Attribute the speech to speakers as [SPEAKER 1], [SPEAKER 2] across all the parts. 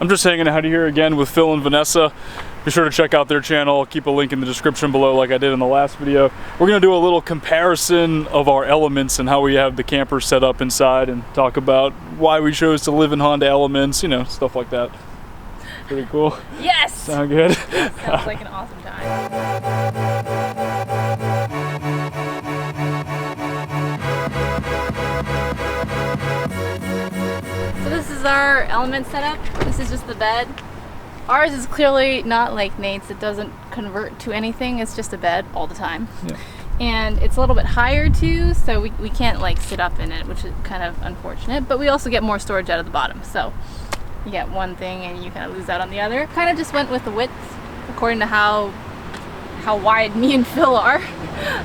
[SPEAKER 1] I'm just hanging out here again with Phil and Vanessa. Be sure to check out their channel. I'll keep a link in the description below like I did in the last video. We're gonna do a little comparison of our elements and how we have the camper set up inside and talk about why we chose to live in Honda Elements, you know, stuff like that. Pretty cool.
[SPEAKER 2] Yes!
[SPEAKER 1] Sound good?
[SPEAKER 2] Sounds like an awesome time. So this is our element setup. This is just the bed. Ours is clearly not like Nate's. It doesn't convert to anything. It's just a bed all the time.
[SPEAKER 1] Yeah.
[SPEAKER 2] And it's a little bit higher too, so we can't like sit up in it, which is kind of unfortunate. But we also get more storage out of the bottom. So you get one thing and you kind of lose out on the other. Kind of just went with the width according to how wide me and Phil are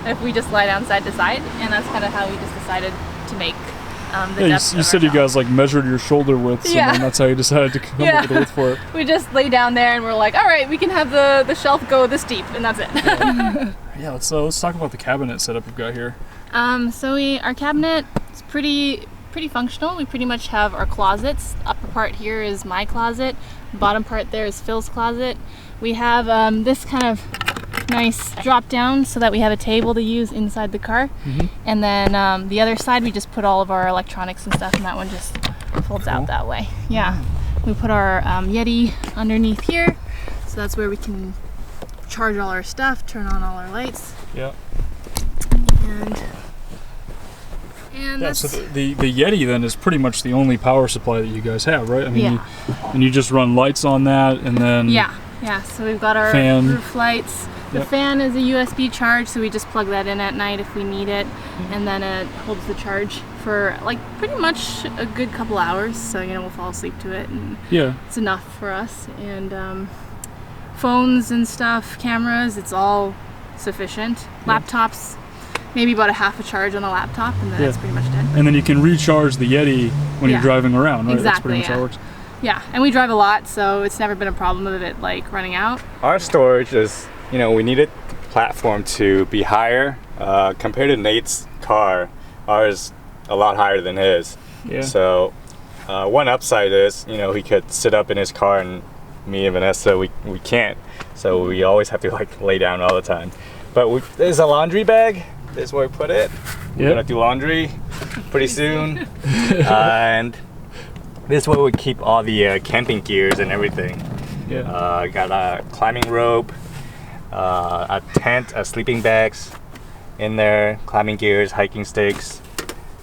[SPEAKER 2] if we just lie down side to side, and that's kind of how we just decided to make the depth.
[SPEAKER 1] You said you guys like measured your shoulder widths, and then that's how you decided to come up with the width for it.
[SPEAKER 2] We just lay down there and we're like, all right, we can have the shelf go this deep, and that's it.
[SPEAKER 1] Yeah, let's talk about the cabinet setup we've got here.
[SPEAKER 2] Our cabinet is pretty functional. We pretty much have our closets. Upper part here is my closet. Bottom part there is Phil's closet. We have this kind of nice drop down so that we have a table to use inside the car. And then the other side we just put all of our electronics and stuff, and that one just folds out that way. Yeah. We put our Yeti underneath here, so that's where we can charge all our stuff, turn on all our lights.
[SPEAKER 1] Yeah.
[SPEAKER 2] And
[SPEAKER 1] yeah, so the Yeti then is pretty much the only power supply that you guys have, right? I mean, you just run lights on that, and then
[SPEAKER 2] yeah. So we've got our
[SPEAKER 1] fan.
[SPEAKER 2] Roof lights. The fan is a USB charge, so we just plug that in at night if we need it, and then it holds the charge for like pretty much a good couple hours. So we'll fall asleep to it, and it's enough for us. And phones and stuff, cameras, it's all sufficient. Laptops, maybe about a half a charge on the laptop, and then that's pretty much dead.
[SPEAKER 1] And then you can recharge the Yeti when you're driving around, right?
[SPEAKER 2] Exactly,
[SPEAKER 1] that's pretty much how it works.
[SPEAKER 2] Yeah, and we drive a lot, so it's never been a problem of it like running out.
[SPEAKER 3] Our storage is, we needed the platform to be higher. Compared to Nate's car, ours a lot higher than his.
[SPEAKER 1] Yeah.
[SPEAKER 3] So one upside is, he could sit up in his car, and me and Vanessa, we can't. So we always have to like lay down all the time. But there's a laundry bag. This is where we put it. We're gonna do laundry pretty soon. And this is where we keep all the camping gears and everything.
[SPEAKER 1] Yeah.
[SPEAKER 3] Got a climbing rope, a tent, sleeping bags in there, climbing gears, hiking sticks.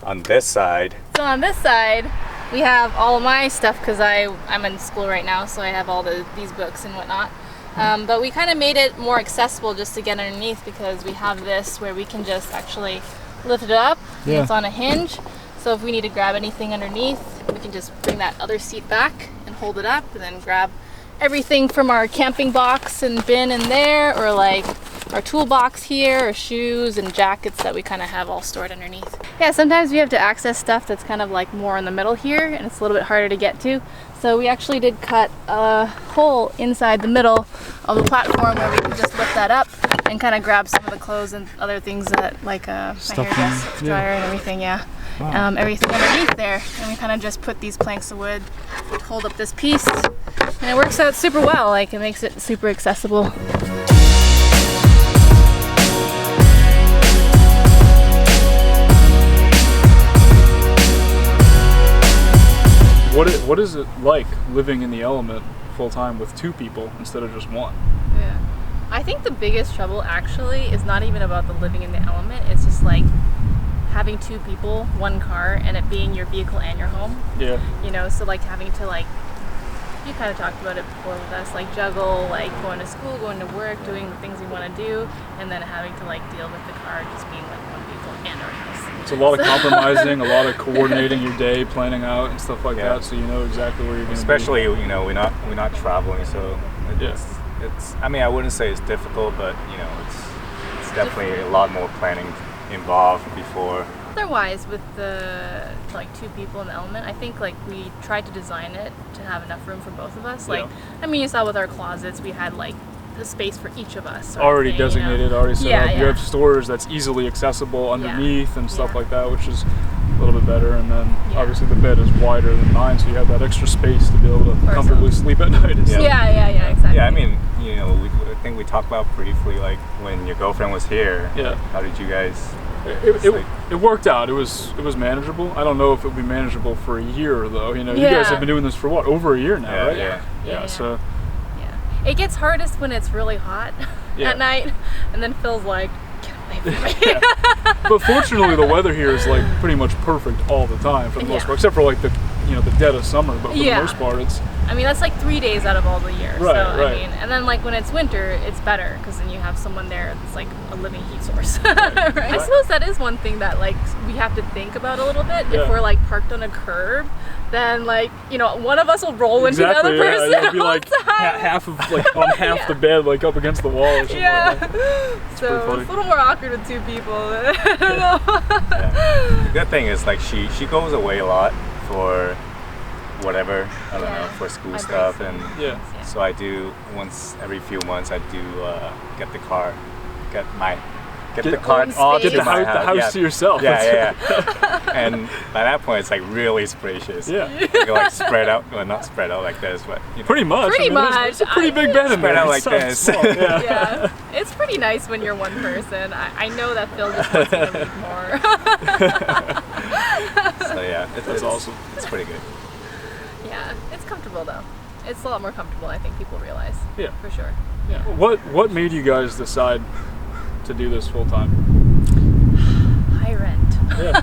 [SPEAKER 3] On this side.
[SPEAKER 2] So on this side, we have all of my stuff because I'm in school right now, so I have all these books and whatnot. But we kind of made it more accessible just to get underneath, because we have this where we can just actually lift it up. And it's on a hinge. So if we need to grab anything underneath, we can just bring that other seat back and hold it up, and then grab everything from our camping box and bin in there, or like our toolbox here, or shoes and jackets that we kind of have all stored underneath. Yeah, sometimes we have to access stuff that's kind of like more in the middle here, and it's a little bit harder to get to. So we actually did cut a hole inside the middle of the platform where we can just lift that up and kind of grab some of the clothes and other things that like my hair dryer and everything. Wow. Everything underneath there, and we kind of just put these planks of wood to hold up this piece, and it works out super well. Like, it makes it super accessible.
[SPEAKER 1] What is it like living in the element full time with two people instead of just one?
[SPEAKER 2] Yeah, I think the biggest trouble actually is not even about the living in the element. It's just like having two people, one car, and it being your vehicle and your home.
[SPEAKER 1] Yeah.
[SPEAKER 2] So like having to like, you kind of talked about it before with us, like juggle like going to school, going to work, doing the things you want to do, and then having to like deal with the car just being like one vehicle and our house.
[SPEAKER 1] It's a lot of compromising, a lot of coordinating your day, planning out and stuff like that, so you know exactly where you're going to be.
[SPEAKER 3] Especially, we're not traveling, so it's I mean, I wouldn't say it's difficult, but it's definitely a lot more planning involved before.
[SPEAKER 2] Otherwise, with the like two people in the element, I think like we tried to design it to have enough room for both of us. Like, I mean, you saw with our closets, we had like the space for each of us.
[SPEAKER 1] Already designated, already set up.
[SPEAKER 2] Yeah.
[SPEAKER 1] You have storage that's easily accessible underneath and stuff like that, which is a little bit better, and then obviously the bed is wider than mine, so you have that extra space to be able to comfortably sleep at night.
[SPEAKER 2] Yeah, exactly.
[SPEAKER 3] Yeah, I mean, you know, I think we talked about briefly, like when your girlfriend was here.
[SPEAKER 1] Yeah.
[SPEAKER 3] How did you guys?
[SPEAKER 1] It worked out. It was manageable. I don't know if it would be manageable for a year though. You know, you guys have been doing this for what, over a year now, right?
[SPEAKER 2] Yeah.
[SPEAKER 1] So.
[SPEAKER 2] Yeah. It gets hardest when it's really hot at night, and then Phil's like, get away from me.
[SPEAKER 1] But fortunately, the weather here is like pretty much perfect all the time for the most part, except for like the dead of summer. But for the most part, it's.
[SPEAKER 2] I mean, that's like 3 days out of all the year.
[SPEAKER 1] Right,
[SPEAKER 2] so,
[SPEAKER 1] right.
[SPEAKER 2] I mean, and then like when it's winter, it's better because then you have someone there that's like a living heat source.
[SPEAKER 1] Right.
[SPEAKER 2] I suppose that is one thing that like we have to think about a little bit.
[SPEAKER 1] Yeah.
[SPEAKER 2] If we're like parked on a curb, then like, you know, one of us will roll into the other person.
[SPEAKER 1] It'll be like half of like on half the bed, like up against the wall or something.
[SPEAKER 2] Yeah.
[SPEAKER 1] Like that.
[SPEAKER 2] So it's a little more awkward with 2 people. I don't know.
[SPEAKER 3] The good thing is like she goes away a lot for whatever, I don't know, for school stuff, and so I do once every few months I do get the car all
[SPEAKER 1] get
[SPEAKER 3] to
[SPEAKER 1] the
[SPEAKER 3] my
[SPEAKER 1] house to yourself.
[SPEAKER 3] Yeah. And by that point, it's like really spacious.
[SPEAKER 1] Yeah.
[SPEAKER 3] You can like spread out, well, not spread out like this, but you know.
[SPEAKER 1] Pretty much.
[SPEAKER 2] It's
[SPEAKER 1] a pretty big bed in
[SPEAKER 3] Spread
[SPEAKER 1] there.
[SPEAKER 3] out like this.
[SPEAKER 1] Small,
[SPEAKER 2] Yeah, it's pretty nice when you're one person. I know that Phil just wants you to leave more.
[SPEAKER 3] So yeah, it's
[SPEAKER 1] awesome.
[SPEAKER 3] It's pretty good.
[SPEAKER 2] Yeah, it's comfortable though. It's a lot more comfortable, I think people realize.
[SPEAKER 1] Yeah.
[SPEAKER 2] For sure.
[SPEAKER 1] Yeah. What made you guys decide to do this full time?
[SPEAKER 2] High rent.
[SPEAKER 1] Yeah.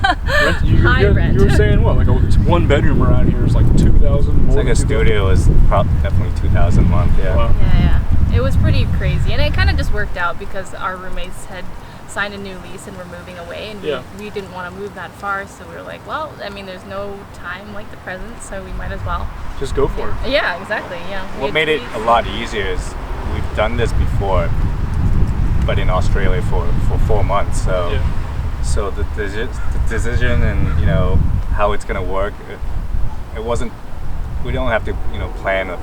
[SPEAKER 2] High rent.
[SPEAKER 1] You were saying what? Like a 1-bedroom around here is like 2,000.
[SPEAKER 3] It's like a studio is definitely 2,000 a month. Yeah.
[SPEAKER 1] Wow.
[SPEAKER 2] Yeah. It was pretty crazy, and it kind of just worked out because our roommates had signed a new lease and we're moving away, and we didn't want to move that far, so we were like, well, I mean, there's no time like the present, so we might as well
[SPEAKER 1] just go for it.
[SPEAKER 2] Yeah, exactly. Yeah.
[SPEAKER 3] What made it a lot easier is we've done this before, but in Australia for 4 months. So so the decision and, you know, how it's gonna work, it wasn't. We don't have to, you know, plan or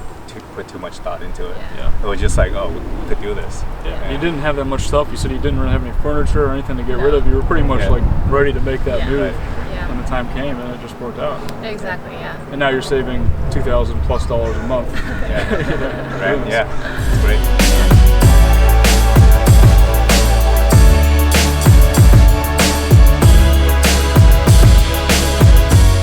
[SPEAKER 3] put too much thought into it.
[SPEAKER 1] Yeah.
[SPEAKER 3] It was just like, oh, we could do this.
[SPEAKER 1] Yeah. You didn't have that much stuff. You said you didn't really have any furniture or anything to get rid of. You were pretty much like ready to make that move when the time came, and it just worked out.
[SPEAKER 2] Exactly. Yeah.
[SPEAKER 1] And now you're saving $2,000+ a month.
[SPEAKER 3] Right. Yeah. It's great.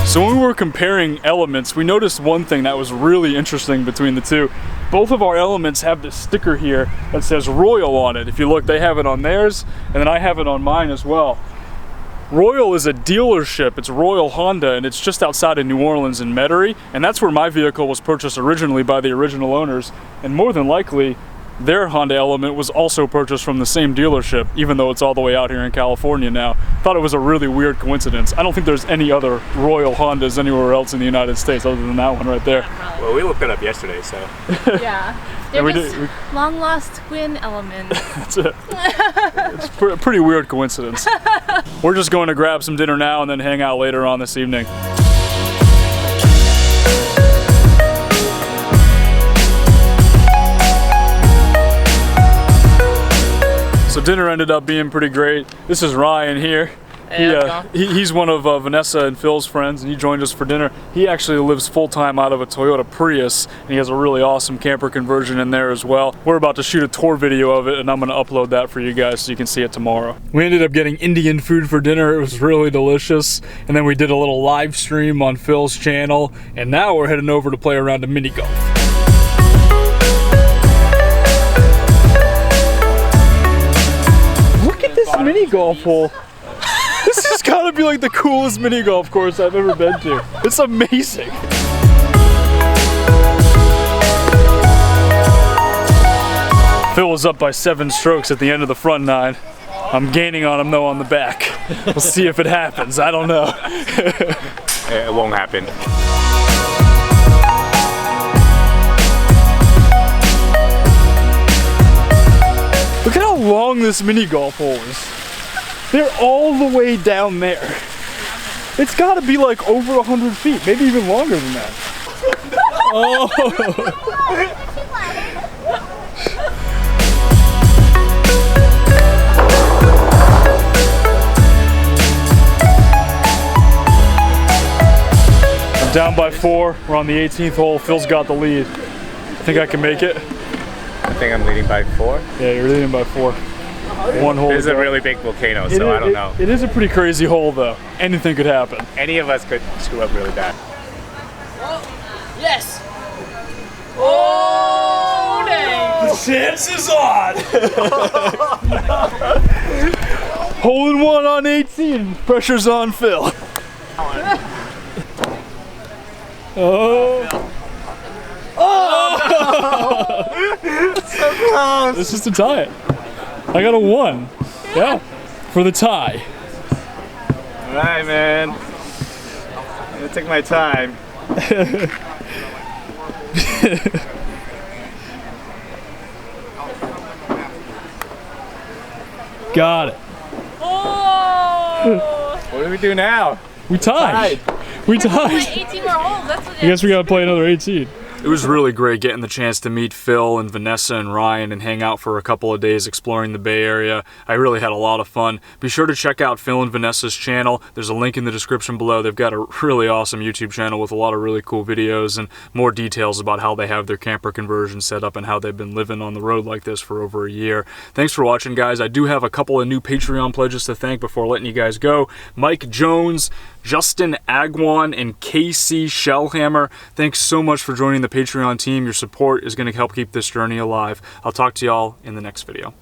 [SPEAKER 1] So when we were comparing elements, we noticed one thing that was really interesting between the two. Both of our elements have this sticker here that says Royal on it. If you look, they have it on theirs, and then I have it on mine as well. Royal is a dealership. It's Royal Honda, and it's just outside of New Orleans in Metairie, and that's where my vehicle was purchased originally by the original owners, and more than likely, their Honda Element was also purchased from the same dealership, even though it's all the way out here in California now. Thought it was a really weird coincidence. I don't think there's any other Royal Hondas anywhere else in the United States other than that one right there.
[SPEAKER 3] Well, we looked it up yesterday, so.
[SPEAKER 2] Yeah.
[SPEAKER 1] And
[SPEAKER 2] They're just long lost twin elements.
[SPEAKER 1] That's it. It's a pretty weird coincidence. We're just going to grab some dinner now and then hang out later on this evening. So dinner ended up being pretty great. This is Ryan here. He's one of Vanessa and Phil's friends, and he joined us for dinner. He actually lives full-time out of a Toyota Prius, and he has a really awesome camper conversion in there as well. We're about to shoot a tour video of it, and I'm gonna upload that for you guys so you can see it tomorrow. We ended up getting Indian food for dinner. It was really delicious. And then we did a little live stream on Phil's channel, and now we're heading over to play around a mini golf. Look at this mini golf hole. This has got to be like the coolest mini golf course I've ever been to. It's amazing. Phil was up by 7 strokes at the end of the front 9. I'm gaining on him though on the back. We'll see if it happens. I don't know.
[SPEAKER 3] It won't happen.
[SPEAKER 1] Look at how long this mini golf hole is. They're all the way down there. It's got to be like over 100 feet, maybe even longer than that. Oh. Down by 4. We're on the 18th hole. Phil's got the lead. Think I can make it?
[SPEAKER 3] I think I'm leading by 4.
[SPEAKER 1] Yeah, you're leading by 4. One hole.
[SPEAKER 3] This is a really big volcano, so I don't know.
[SPEAKER 1] It is a pretty crazy hole, though. Anything could happen.
[SPEAKER 3] Any of us could screw up really bad.
[SPEAKER 2] Yes! Oh, dang!
[SPEAKER 1] The chance is on! Hole in one on 18. Pressure's on Phil. Oh!
[SPEAKER 3] So close!
[SPEAKER 1] It's just to tie it. I got a 1. Yeah. For the tie.
[SPEAKER 3] Alright, man. I'm gonna take my time.
[SPEAKER 1] Got it.
[SPEAKER 2] Oh!
[SPEAKER 3] What do we do now?
[SPEAKER 1] We tied. We
[SPEAKER 2] Play
[SPEAKER 1] tied.
[SPEAKER 2] 18 more holes. That's what
[SPEAKER 1] I guess we gotta play another 18.
[SPEAKER 4] It was really great getting the chance to meet Phil and Vanessa and Ryan and hang out for a couple of days exploring the Bay Area. I really had a lot of fun. Be sure to check out Phil and Vanessa's channel. There's a link in the description below. They've got a really awesome YouTube channel with a lot of really cool videos and more details about how they have their camper conversion set up and how they've been living on the road like this for over a year. Thanks for watching, guys. I do have a couple of new Patreon pledges to thank before letting you guys go. Mike Jones, Justin Agwan, and KC Shellhammer. Thanks so much for joining the Patreon team. Your support is going to help keep this journey alive. I'll talk to y'all in the next video.